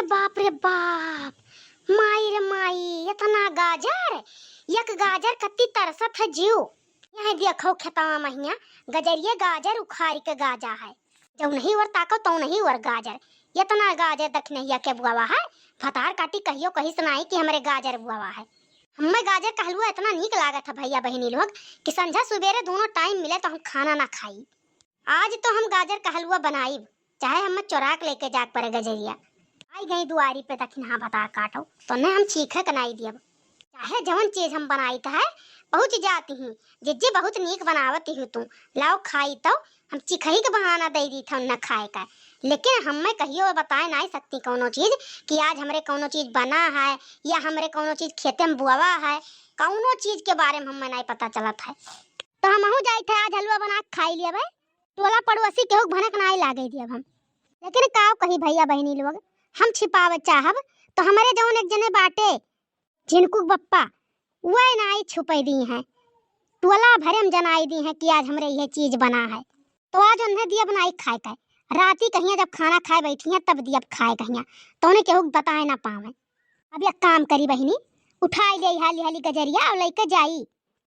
बाप रे बाप, माई रे माई, इतना गाजर, एक गाजर कत्ती तरसत है जीव। यहाँ देखो खेतवा महिया गजरिए गाजर उखाड़ के गाजा है, जो नहीं और ताको तो नहीं और गाजर, इतना गाजर दखनहिया के बुआवा है। फतार काटी कहियो कही सुनाई कि हमारे गाजर बुआवा है। हमें गाजर का हलवा इतना नीक लागत है भैया बहनी लोग कि संझा सुबेरे दोनों टाइम मिले तो हम खाना ना खाई। आज तो हम गाजर का हलवा बनाई, चाहे हम चोरा के लेके जाग पड़े गजरिया। आई गई दुआरी पे दखिन हाँ बता काटो तो न हम चीखे कनाई दियब, चाहे जवन चीज हम बनाई तो है पहुंच जाती हूँ। जिज्जी बहुत नीक बनावती हूँ, तू लाओ खाई तो हम चिखही के बहाना दे दी था न खाए का। लेकिन हमें कहियो बताए नहीं सकती कोनो चीज कि आज हमरे कोनो चीज बना है या हमरे कोनो चीज खेते में बुआवा है, कोनो चीज के बारे में हमें नहीं पता चलत है। तो हम जाई थे आज हलवा बना के खाई लिया भाई, टोला पड़ोसी केहू भनक नहीं लागे दियब हम। लेकिन का कही भैया बहनी लोग, हम छिपावे चाहब तो हमारे जौन एक जने बाटे जिनको बप्पा वह नाई छुपे दी हैं, टोला भरे हम जनाई दी हैं कि आज हमरे ये चीज बना है। तो आज उन्हें दिया बनाई खाए का, राती कहिया जब खाना खाए बैठी हैं तब दिया खाए कहिया, तो उन्हें केहू बताए ना पावे। अब एक काम करी बहनी, उठाई ले हाली हाली गजरिया और लेके जाई,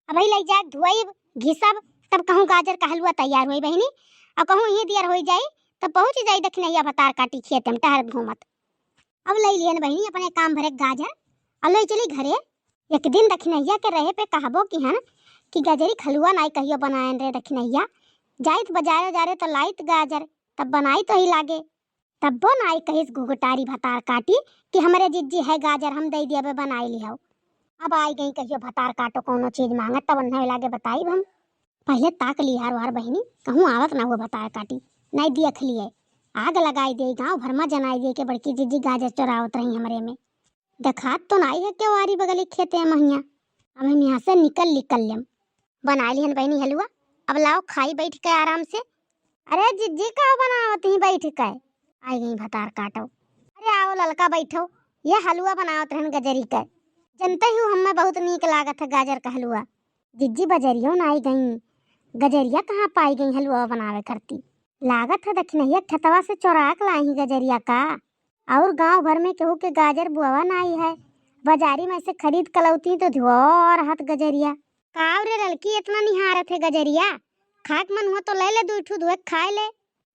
अब ही ले जा धुआई घिसब, तब कहूँ गाजर का हलवा तैयार हुई बहनी, और कहूँ ये दियर हो जाई तब पहुंच जाई दखनैया भतार काटी खेत में टहर घूमत। अब ले लियन बहनी अपने काम भरे गाजर और ले चली घरे। एक दिन दखनैया के रहे पे कहबो कि हन कि गजरी खलुआ नहीं कहियो बनाए रे दखनैया, जाइत बाजारे जा रे तो लाइत गाजर तब बनाई तो ही लागे, तब वो नाई कहिस घुघटारी भतार काटी कि हमारे जिज्जी है गाजर हम दे दिया बनाई लिहाओ। अब आई गई कहियो भतार काटो कोनो चीज मांगत तब नहीं लागे बताई हम। पहले ताक लिहार वार बहनी कहूँ आवत ना वो भतार काटी, नहीं देख लिए आग लगाई दे, गांव भर में जनाई दे के बड़की जिज्जी गाजर चोरावत रही हमरे में। देखात तो नहीं है क्यों आरी बगली खेते महिया। अब हम यहाँ से निकल लेम, बना लिहन बहनी हलवा, अब लाओ खाई बैठ के आराम से। अरे जिज्जी का बनावत ही बैठ के, आई गई भतार काटो। अरे आओ ललका बैठो, ये हलवा बनावत रहन गजरी का, जनते ही हमें बहुत नीक लागत है गाजर का हलवा। जिज्जी बजरियो ना आई गई, गजरिया कहाँ पाई गई हलवा बनावे करती, लागत है दखनैया खेतवा से चोरा के लाई गजरिया का। और गांव भर में केहू के गाजर बुआवा नहीं है, बाजारी में से खरीद कलौती तो धुआर हाथ गजरिया। काव रे लड़की इतना निहारत है गजरिया, खाक मन हुआ तो ले ले दूठू धुए खाए ले।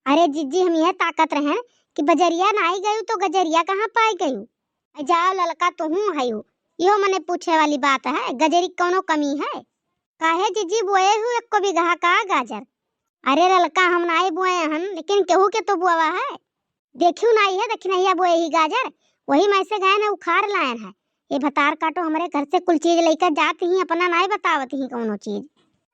अरे जिज्जी हम यह ताकत रहे कि बजरिया नहीं गयू तो गजरिया कहाँ पाई गयू। जाओ ललका तो हूँ है यो मने पूछे वाली बात है, गजरी कोनो कमी है काहे जिज्जी बोए हूँ एक को बिगहा का गाजर। अरे ललका हम नहीं बोए हन, लेकिन केहू के तो बुआवा है, देखियो नहीं है दखनैया बोए ही गाजर, वही में से गए ना उखाड़ लायन है। ये भतार काटो हमारे घर से कुल चीज लेकर जाती ही, अपना नहीं बतावत ही कोनो चीज,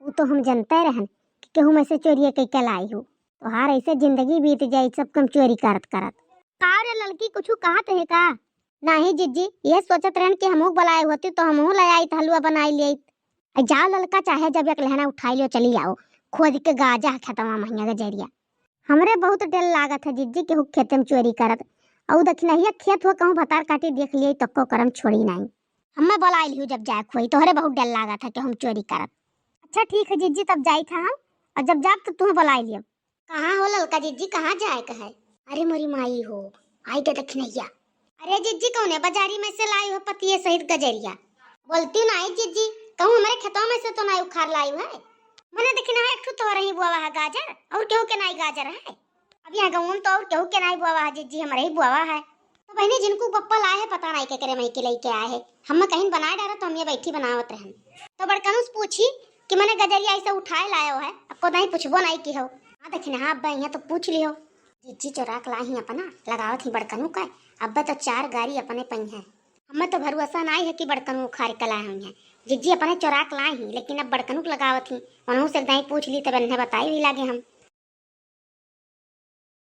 वो तो हम जनते रहन कि केहू में से चोरी कई लाई हो, तो हार ऐसे जिंदगी बीत जाये सब कम चोरी करत करत। का रे लड़की कुछ कहत है का? नहीं जिज्जी ये सोचत रहन कि हमहू बुलाए होती तो हमहू ले आई हलवा बनाई ले। जाओ ललका चाहे जब एक लहना उठाई लो चली आओ, खोद के गाजा खेतवा महिया गजरिया। हमरे बहुत डर लागत है जिज्जी के खेते में चोरी करत, और दखनैया खेत हो कहूँ भतार काटी देख लिए तो करम छोड़ी नहीं। हमें बुलाई लियो जब जाए खोई, तोहरे बहुत डर लागत है कि हम चोरी करत। अच्छा ठीक है जिज्जी तब जाई था हम, और जब जाब तो तुम्हें बुलाई लियो। कहाँ हो ललका जिज्जी, कहाँ जाए का है? अरे मोरी माई हो आई के दखनैया। अरे जिज्जी कौन बाजारी में से लाई हो पतिये सहित गजरिया? बोलती नहीं जिज्जी, कहूँ हमारे खेतों में से तो नहीं उखाड़ लाई है, मैंने देखना है एक तो रही बुआवा है गाजर, और केहू के नहीं गाजर है। अब यहाँ गाँव तो और केहू के नहीं बुआवा है जिज्जी, हमारे ही बुआवा है। तो बहनी जिनको पप्पा लाए है पता नहीं क्या करे मई के लेके आए है, हम कहीं बनाए डाला तो हम ये बैठी बनावत रहन। तो बड़कनुस पूछी कि मैंने गजरिया ऐसे उठाए लायो है, आपको नहीं पूछबो नहीं की हो। हाँ देखने हाँ अब्बा यहाँ तो पूछ लियो, जिज्जी चोरा के लाई अपना लगावत ही बड़कनू का, अब्बा तो 4 गाड़ी अपने पई है, हमें तो भरोसा नहीं है कि बड़कनू उखाड़ के लाए हुई है। जिज्जी अपने चोरा के लाई ही, लेकिन अब बड़कनू लगावत ही, उन्होंने से नहीं पूछ ली तब इन्हें बताई भी लागे हम।